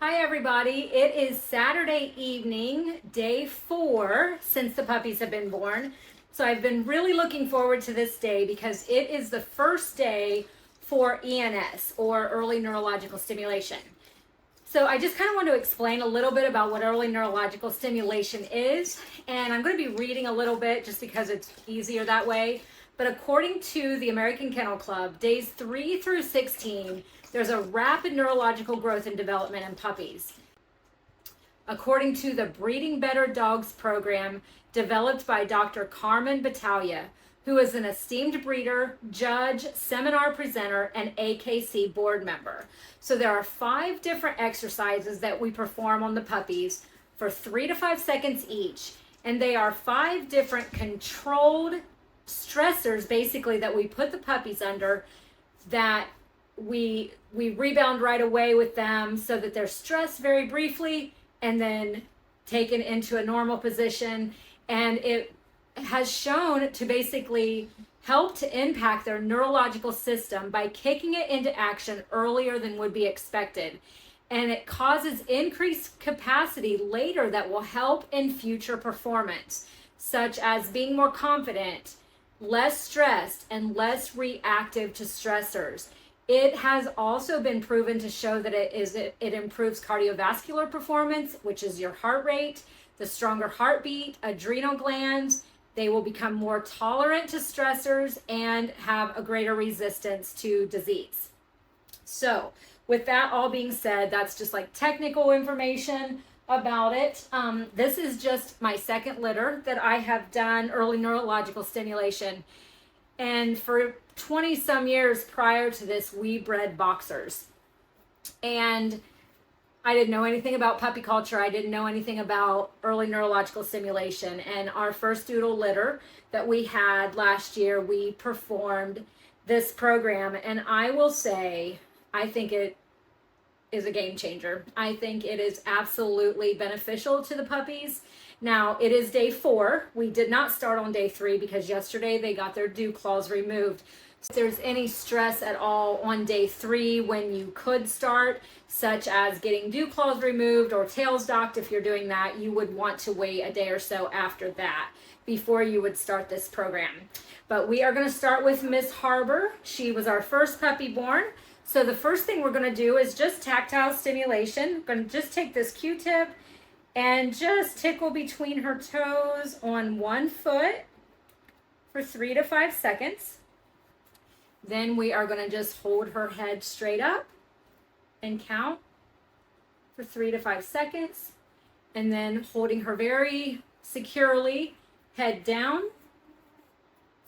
Hi everybody, it is Saturday evening, day 4 since the puppies have been born. So I've been really looking forward to this day because it is the first day for ENS, or Early Neurological Stimulation. So I just kind of want to explain a little bit about what Early Neurological Stimulation is, and I'm going to be reading a little bit just because it's easier that way. But according to the American Kennel Club, days 3 through 16, there's a rapid neurological growth and development in puppies. According to the Breeding Better Dogs program developed by Dr. Carmen Battaglia, who is an esteemed breeder, judge, seminar presenter, and AKC board member. So there are 5 different exercises that we perform on the puppies for 3 to 5 seconds each. And they are 5 different controlled stressors, basically, that we put the puppies under, that we rebound right away with them so that they're stressed very briefly and then taken into a normal position. And it has shown to basically help to impact their neurological system by kicking it into action earlier than would be expected. And it causes increased capacity later that will help in future performance, such as being more confident, less stressed, and less reactive to stressors. It has also been proven to show that it improves cardiovascular performance, which is your heart rate, the stronger heartbeat, adrenal glands. They will become more tolerant to stressors and have a greater resistance to disease. So with that all being said, that's just like technical information about it. This is just my second litter that I have done early neurological stimulation. And for 20 some years prior to this, we bred boxers. And I didn't know anything about puppy culture. I didn't know anything about early neurological stimulation. And our first Doodle litter that we had last year, we performed this program. And I will say, I think it is a game changer. I think it is absolutely beneficial to the puppies. Now, it is day 4. We did not start on day 3 because yesterday they got their dew claws removed. So if there's any stress at all on day 3 when you could start, such as getting dew claws removed or tails docked, if you're doing that, you would want to wait a day or so after that before you would start this program. But we are going to start with Miss Harbor. She was our first puppy born. So the first thing we're going to do is just tactile stimulation. I'm going to just take this Q-tip and just tickle between her toes on one foot for 3 to 5 seconds. Then we are going to just hold her head straight up and count for 3 to 5 seconds. And then holding her very securely, head down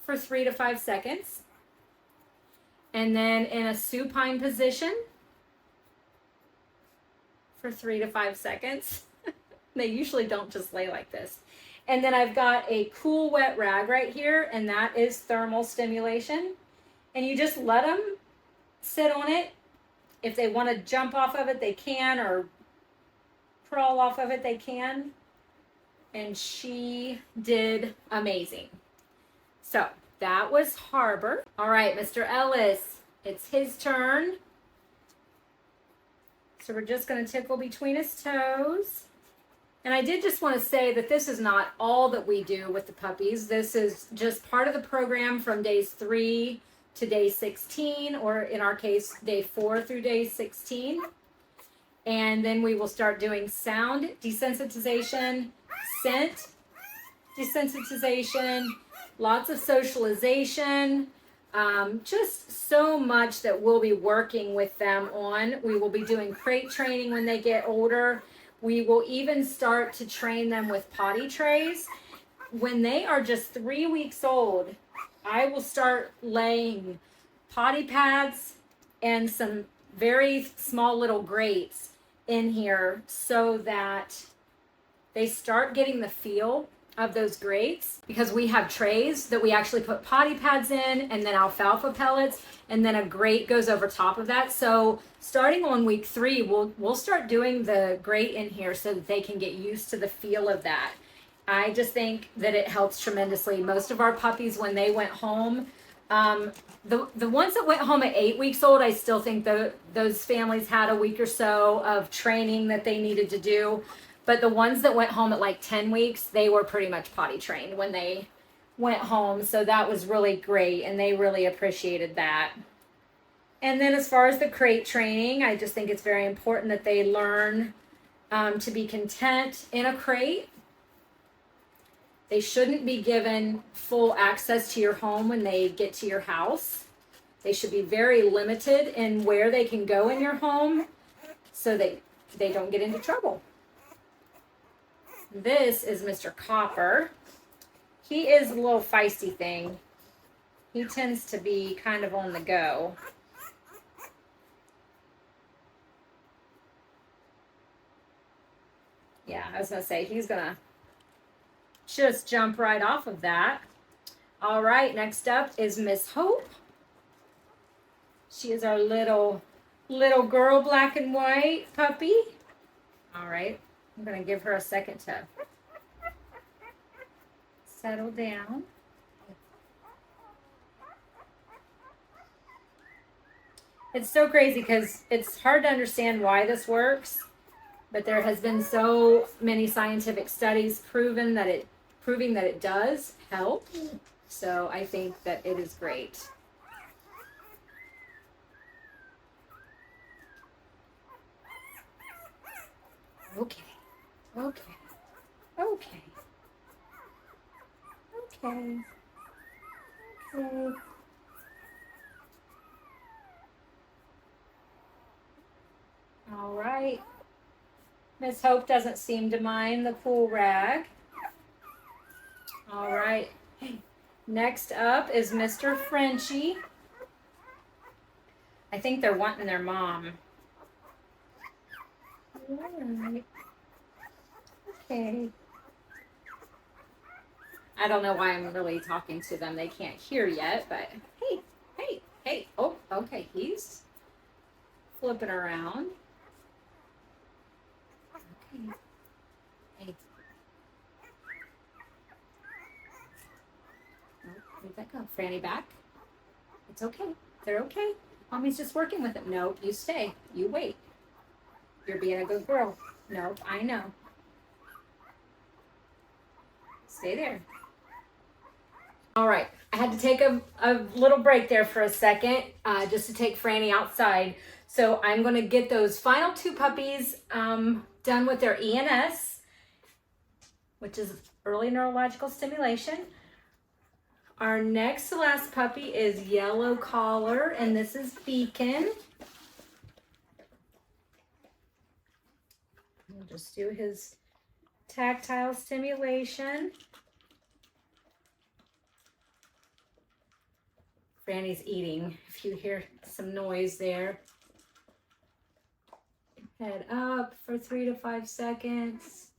for 3 to 5 seconds. And then in a supine position for 3 to 5 seconds. They usually don't just lay like this. And then I've got a cool wet rag right here, and that is thermal stimulation. And you just let them sit on it. If they want to jump off of it, they can, or crawl off of it, they can. And she did amazing. So that was Harbor. All right, Mr. Ellis, it's his turn. So we're just going to tickle between his toes. And I did just want to say that this is not all that we do with the puppies. This is just part of the program from days 3 to day 16, or in our case, day 4 through day 16. And then we will start doing sound desensitization, scent desensitization, lots of socialization, just so much that we'll be working with them on. We will be doing crate training when they get older. We will even start to train them with potty trays. When they are just 3 weeks old, I will start laying potty pads and some very small little grates in here so that they start getting the feel of those grates, because we have trays that we actually put potty pads in, and then alfalfa pellets, and then a grate goes over top of that. So starting on week 3, we'll start doing the grate in here so that they can get used to the feel of that. I just think that it helps tremendously. Most of our puppies, when they went home, The ones that went home at 8 weeks old, I still think those families had a week or so of training that they needed to do. But the ones that went home at like 10 weeks, they were pretty much potty trained when they went home. So that was really great, and they really appreciated that. And then as far as the crate training, I just think it's very important that they learn to be content in a crate. They shouldn't be given full access to your home when they get to your house. They should be very limited in where they can go in your home so they don't get into trouble. This is Mr. Copper. He is a little feisty thing. He tends to be kind of on the go. Yeah, I was going to say, he's going to just jump right off of that. All right, next up is Miss Hope. She is our little girl, black and white puppy. All right, I'm going to give her a second to settle down. It's so crazy because it's hard to understand why this works, but there has been so many scientific studies proving that it does help. So I think that it is great. Okay. All right. Miss Hope doesn't seem to mind the pool rag. All right. Next up is Mr. Frenchie. I think they're wanting their mom. All right. Okay. I don't know why I'm really talking to them. They can't hear yet, but hey. Oh, okay. He's flipping around. Okay. Hey. Oh, where'd that go? Franny back? It's okay. They're okay. Mommy's just working with it. Nope, you stay. You wait. You're being a good girl. Nope, I know. Stay there. All right, I had to take a little break there for a second just to take Franny outside. So I'm going to get those final 2 puppies done with their ENS, which is Early Neurological Stimulation. Our next to last puppy is Yellow Collar, and this is Beacon. We'll just do his tactile stimulation. Franny's eating, if you hear some noise there. Head up for 3 to 5 seconds.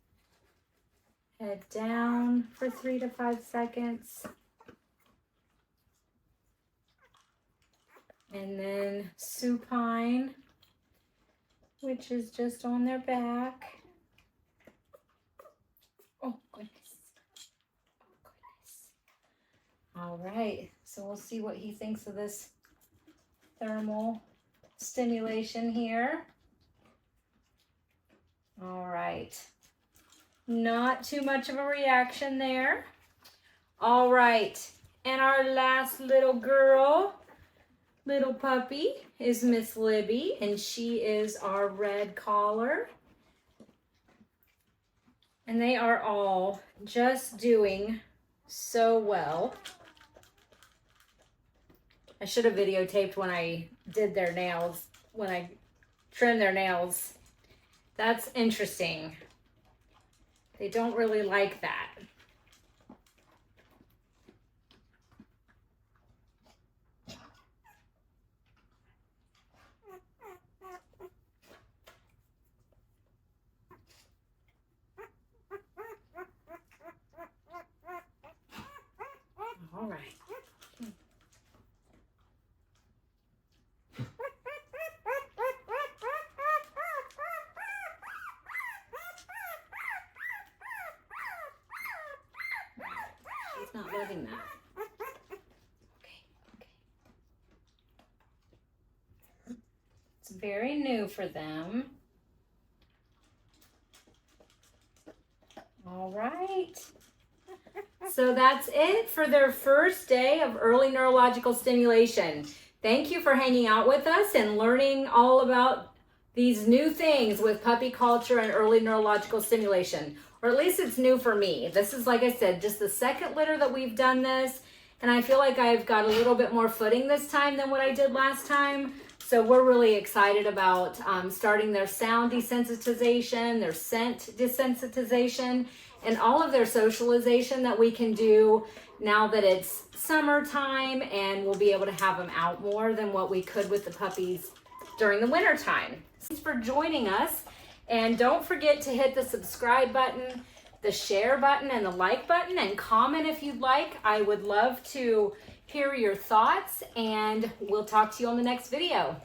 Head down for 3 to 5 seconds. And then supine, which is just on their back. Oh, goodness. All right, so we'll see what he thinks of this thermal stimulation here. All right, not too much of a reaction there. All right, and our last little girl, little puppy, is Miss Libby, and she is our red collar. And they are all just doing so well. I should have videotaped when I did their nails, when I trimmed their nails. That's interesting. They don't really like that. All right. She's not loving that. Okay. very new for them. All right. So that's it for their first day of early neurological stimulation. Thank you for hanging out with us and learning all about these new things with puppy culture and early neurological stimulation. Or at least it's new for me. This is, like I said, just the second litter that we've done this. And I feel like I've got a little bit more footing this time than what I did last time. So we're really excited about starting their sound desensitization, their scent desensitization, and all of their socialization that we can do now that it's summertime, and we'll be able to have them out more than what we could with the puppies during the winter time. Thanks for joining us, and don't forget to hit the subscribe button, the share button, and the like button, and comment if you'd like. I would love to hear your thoughts, and we'll talk to you on the next video.